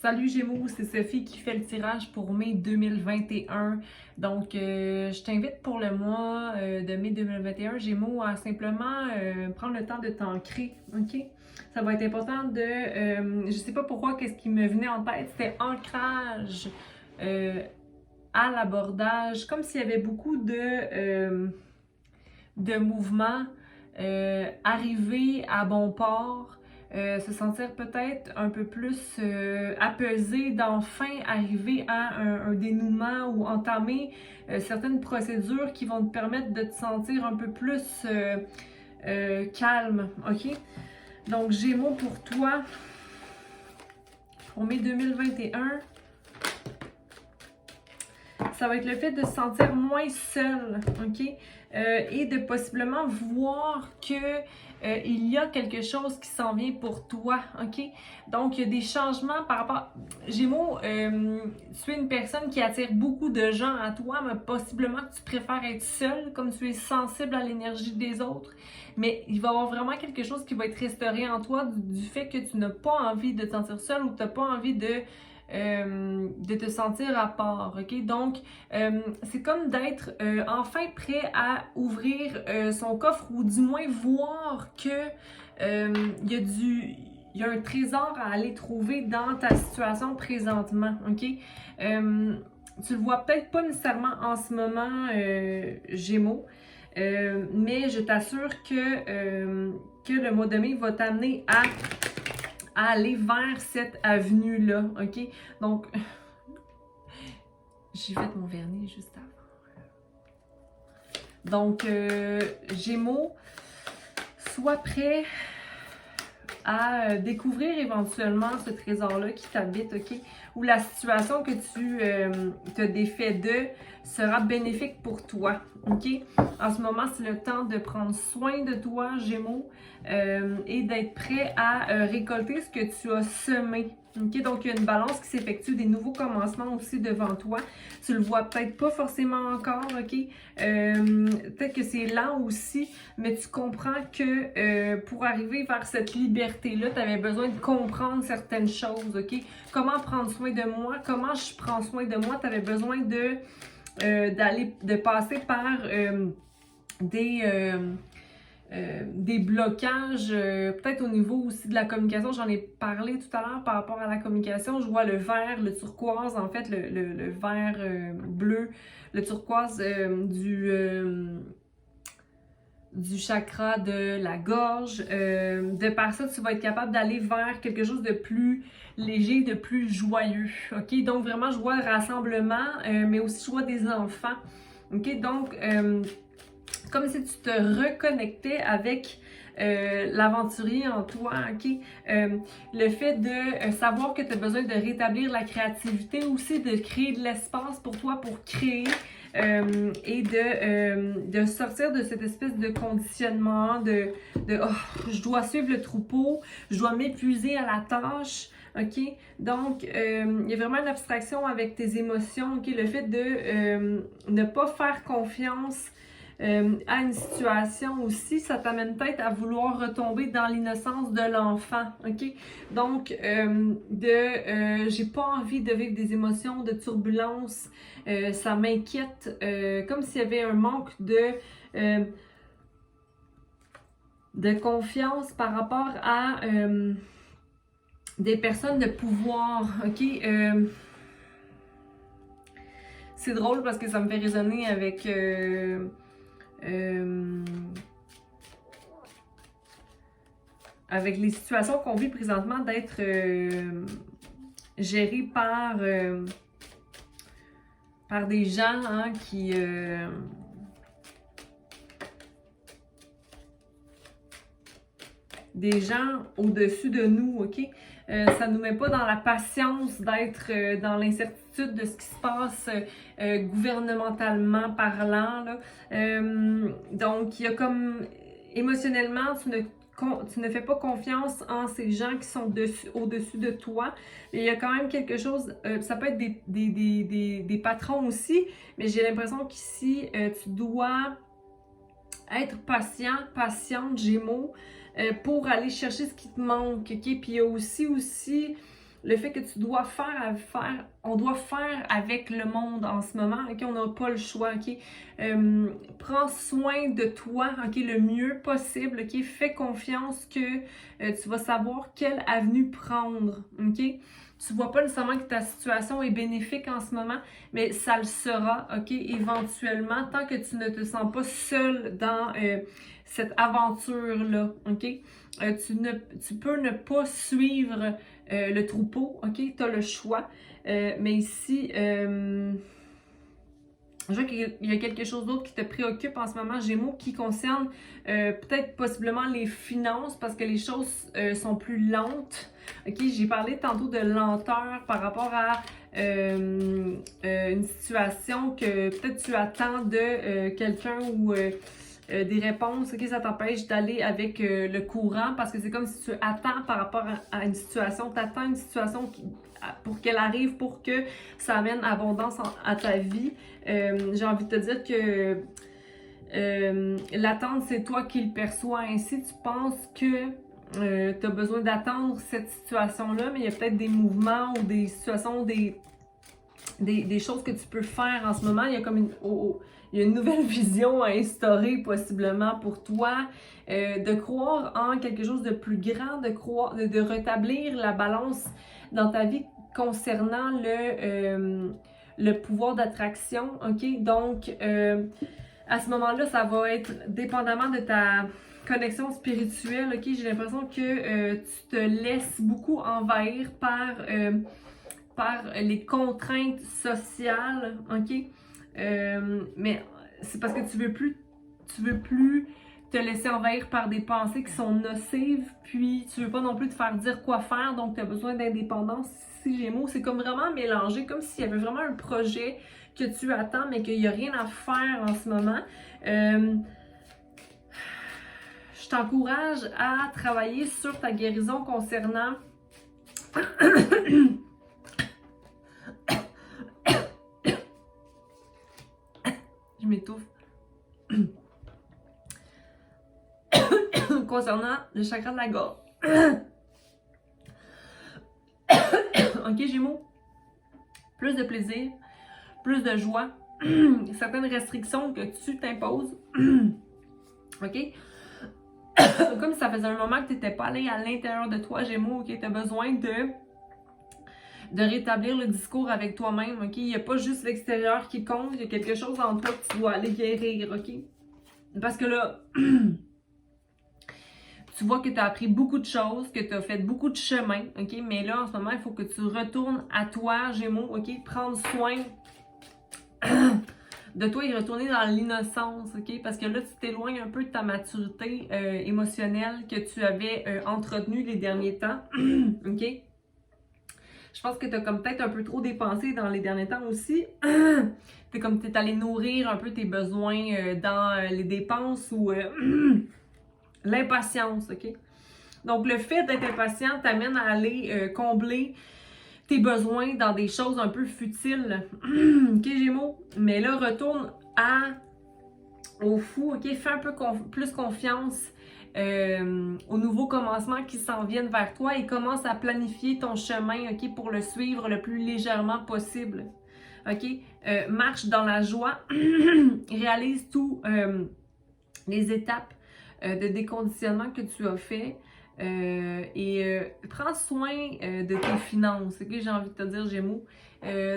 Salut Gémeaux, c'est Sophie qui fait le tirage pour mai 2021. Donc, je t'invite pour le mois de mai 2021, Gémeaux, à simplement prendre le temps de t'ancrer, ok? Ça va être important de, je sais pas pourquoi, qu'est-ce qui me venait en tête, c'était ancrage euh, à l'abordage, comme s'il y avait beaucoup de mouvements, arriver à bon port, se sentir peut-être un peu plus apaisé, d'enfin arriver à un dénouement ou entamer certaines procédures qui vont te permettre de te sentir un peu plus calme, ok? Donc Gémeaux pour toi, pour mai 2021, ça va être le fait de se sentir moins seul, ok? Et de possiblement voir que il y a quelque chose qui s'en vient pour toi, ok? Donc, il y a des changements par rapport... Gémeaux, tu es une personne qui attire beaucoup de gens à toi, mais possiblement que tu préfères être seul, comme tu es sensible à l'énergie des autres. Mais il va y avoir vraiment quelque chose qui va être restauré en toi du fait que tu n'as pas envie de te sentir seul ou que tu n'as pas envie de te sentir à part, ok? Donc, c'est comme d'être enfin prêt à ouvrir son coffre ou du moins voir que il y a un trésor à aller trouver dans ta situation présentement, ok? Tu le vois peut-être pas nécessairement en ce moment, Gémeaux, mais je t'assure que le mois de mai va t'amener à aller vers cette avenue-là, ok? Donc, j'ai fait mon vernis juste avant. Donc, Gémeaux, sois prêt à découvrir éventuellement ce trésor-là qui t'habite, ok? Ou la situation que tu te défais de sera bénéfique pour toi, ok? En ce moment, c'est le temps de prendre soin de toi, Gémeaux, et d'être prêt à récolter ce que tu as semé. Okay? Donc, il y a une balance qui s'effectue, des nouveaux commencements aussi devant toi. Tu le vois peut-être pas forcément encore, ok? Peut-être que c'est lent aussi, mais tu comprends que pour arriver vers cette liberté-là, tu avais besoin de comprendre certaines choses, ok? Comment prendre soin de moi? Comment je prends soin de moi? Tu avais besoin de passer par des blocages, peut-être au niveau aussi de la communication. J'en ai parlé tout à l'heure par rapport à la communication. Je vois le vert, le turquoise, en fait, le vert bleu, le turquoise du chakra de la gorge. De par ça, tu vas être capable d'aller vers quelque chose de plus léger, de plus joyeux. OK? Donc, vraiment, je vois le rassemblement, mais aussi je vois des enfants. OK? Donc, comme si tu te reconnectais avec l'aventurier en toi, ok? Le fait de savoir que tu as besoin de rétablir la créativité aussi, de créer de l'espace pour toi pour créer et de sortir de cette espèce de conditionnement oh, je dois suivre le troupeau, je dois m'épuiser à la tâche. OK? Donc, il y a vraiment une abstraction avec tes émotions, OK? Le fait de ne pas faire confiance à une situation aussi, ça t'amène peut-être à vouloir retomber dans l'innocence de l'enfant, ok? Donc, j'ai pas envie de vivre des émotions de turbulence, ça m'inquiète, comme s'il y avait un manque de confiance par rapport à des personnes de pouvoir, ok? C'est drôle parce que ça me fait résonner avec avec les situations qu'on vit présentement d'être gérées par des gens hein, des gens au-dessus de nous, ok? Ça nous met pas dans la patience d'être dans l'incertitude de ce qui se passe gouvernementalement parlant, là. Donc, il y a comme émotionnellement, tu ne fais pas confiance en ces gens qui sont au-dessus de toi. Et il y a quand même quelque chose, ça peut être des patrons aussi, mais j'ai l'impression qu'ici, tu dois être patient, patiente, Gémeaux, pour aller chercher ce qui te manque, ok? Puis il y a aussi le fait que tu dois on doit faire avec le monde en ce moment, ok? On n'a pas le choix, ok? Prends soin de toi, ok? Le mieux possible, ok? Fais confiance que tu vas savoir quelle avenue prendre, ok? Tu vois pas nécessairement que ta situation est bénéfique en ce moment, mais ça le sera, ok? Éventuellement, tant que tu ne te sens pas seul dans cette aventure-là, ok? Tu peux ne pas suivre le troupeau, ok? Tu as le choix. Mais ici, je vois qu'il y a quelque chose d'autre qui te préoccupe en ce moment, Gémeaux, qui concerne peut-être possiblement les finances parce que les choses sont plus lentes. Ok, j'ai parlé tantôt de lenteur par rapport à une situation que peut-être tu attends de quelqu'un ou des réponses, ok, ça t'empêche d'aller avec le courant parce que c'est comme si tu attends par rapport à une situation, tu attends une situation pour qu'elle arrive, pour que ça amène abondance à ta vie. J'ai envie de te dire que l'attente, c'est toi qui le perçois ainsi. Tu penses que tu as besoin d'attendre cette situation-là, mais il y a peut-être des mouvements ou des situations, des choses que tu peux faire en ce moment. Il y a comme il y a une nouvelle vision à instaurer possiblement pour toi, de croire en quelque chose de plus grand, de rétablir la balance dans ta vie concernant le pouvoir d'attraction, ok? Donc, à ce moment-là, ça va être dépendamment de ta connexion spirituelle, ok? J'ai l'impression que tu te laisses beaucoup envahir par les contraintes sociales, ok? Mais c'est parce que tu veux plus te laisser envahir par des pensées qui sont nocives, puis tu veux pas non plus te faire dire quoi faire, donc tu as besoin d'indépendance. Ici, Gémeaux, c'est comme vraiment mélangé, comme s'il y avait vraiment un projet que tu attends, mais qu'il n'y a rien à faire en ce moment. Je t'encourage à travailler sur ta guérison concernant je m'étouffe. Concernant le chakra de la gorge. Ok, Gémeaux? Plus de plaisir, plus de joie, certaines restrictions que tu t'imposes. Ok? Comme si ça faisait un moment que tu n'étais pas allé à l'intérieur de toi, Gémeaux, ok? Tu as besoin de rétablir le discours avec toi-même, ok? Il n'y a pas juste l'extérieur qui compte, il y a quelque chose en toi que tu dois aller guérir, ok? Parce que là, tu vois que tu as appris beaucoup de choses, que tu as fait beaucoup de chemin, ok? Mais là, en ce moment, il faut que tu retournes à toi, Gémeaux, ok? Prendre soin de toi et retourner dans l'innocence, ok? Parce que là, tu t'éloignes un peu de ta maturité émotionnelle que tu avais entretenue les derniers temps, ok? Je pense que tu as comme peut-être un peu trop dépensé dans les derniers temps aussi. T'es allé nourrir un peu tes besoins dans les dépenses ou l'impatience, ok? Donc, le fait d'être impatient t'amène à aller combler tes besoins dans des choses un peu futiles. Ok, Gémeaux? Mais là, retourne au fou, ok? Fais un peu plus confiance aux nouveaux commencements qui s'en viennent vers toi et commence à planifier ton chemin, ok? Pour le suivre le plus légèrement possible. Ok? Marche dans la joie. Réalise tous les étapes de déconditionnement que tu as fait. Prends soin de tes finances, ok? J'ai envie de te dire, Gémeaux.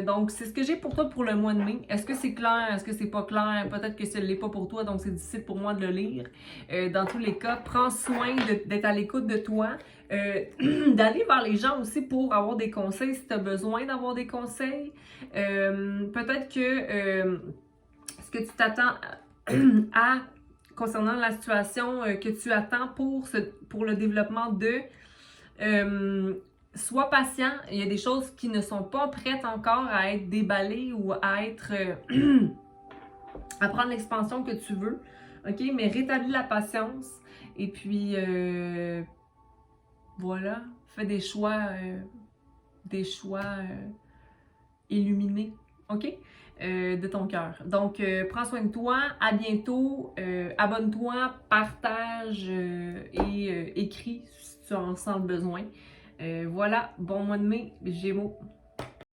Donc, c'est ce que j'ai pour toi pour le mois de mai. Est-ce que c'est clair? Est-ce que c'est pas clair? Peut-être que ce n'est pas pour toi, donc c'est difficile pour moi de le lire. Dans tous les cas, prends soin d'être à l'écoute de toi. D'aller vers les gens aussi pour avoir des conseils si tu as besoin d'avoir des conseils. Peut-être que ce que tu t'attends à concernant la situation que tu attends pour le développement sois patient. Il y a des choses qui ne sont pas prêtes encore à être déballées ou à être à prendre l'expansion que tu veux. Ok, mais rétablis la patience et puis voilà, fais des choix illuminés. Ok? De ton cœur. Donc, prends soin de toi. À bientôt. Abonne-toi, partage et écris si tu en sens le besoin. Voilà, bon mois de mai, Gémeaux.